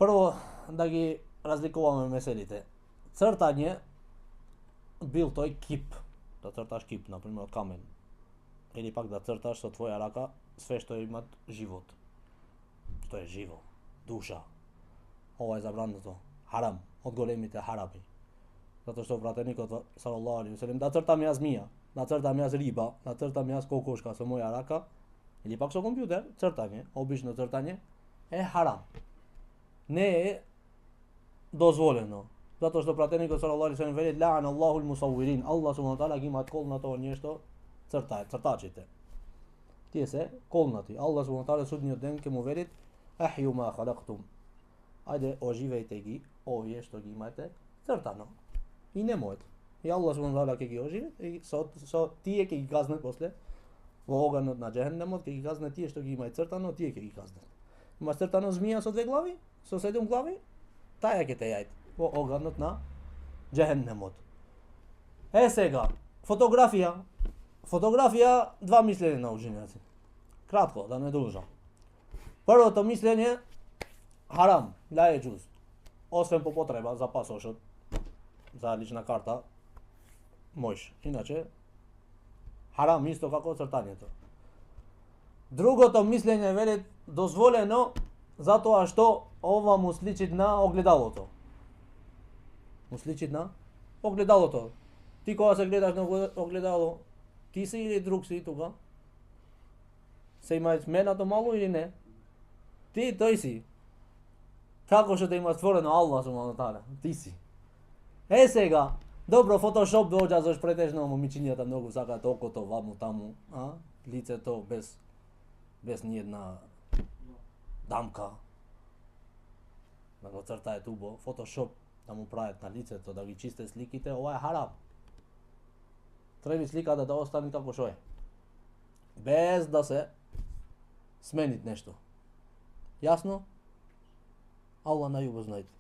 Прво да ги разликуваме меселите. Цртање бил тој кип, да црташ кип, например, од камен. Или пак да црташ со твоја рака све што имат живот. Што е живо, душа. Ова е забрането. Харам, од големите харами. Затоа што пратеникот салаллаху алейхи веселем да цртам јас zmija, да цртам јас риба, да цртам јас кокошка со моја рака, или пак со компјутер, цртање, обично цртање е харам. Не е дозволено. Затоа што пратеникот салаллаху алейхи веселем вели ла'ана Аллаху al-musawwirin. Аллах субхана таала ги има кол на тоа нешто цртачите. Тие се колнати. Аллах субхана таала судниот ден ќе му велит ахју ма халактум. Ајде оживејте ги овие што ги имате цртано. И немојте. И Аллах субхана таала ќе ги оживи и со тие ќе ги казне после во оганот на џехенемот, ќе ги казне тие што ги имаат цртано, тие ќе ги казне. Има цртано zmija со 2 глави, со 7 глави, таја ќе те јајде во оганот на џехенемот. Е сега, фотографија. Фотографија, два мислења на учењаци. Кратко, да не дужам. Првото мислење, харам, ла јеџуз. Освен по потреба за пасошот, за лична карта, можеш. Иначе, харам исто како цртањето. Другото мислење вели дозволено затоа што ова му сличи на огледалото. Му сличи на огледалото. Ти кога се гледаш на огледало, ти си или друг си тука? Се има сменато мало или не? Ти тој си. Како што те има створено Аллах субхана таала? Ти си. Е сега, добро, фотошоп доаѓа заш претежно момичињата многу сакаат окото ваму таму, а? Лицето без ниедна дамка. Да го цртаат убо, фотошоп да му прават на лицето, да ги чистат сликите, ова е харам. Треба сликата да остане како што е. Без да се сменит нешто. Јасно? Аллах најубо знаете.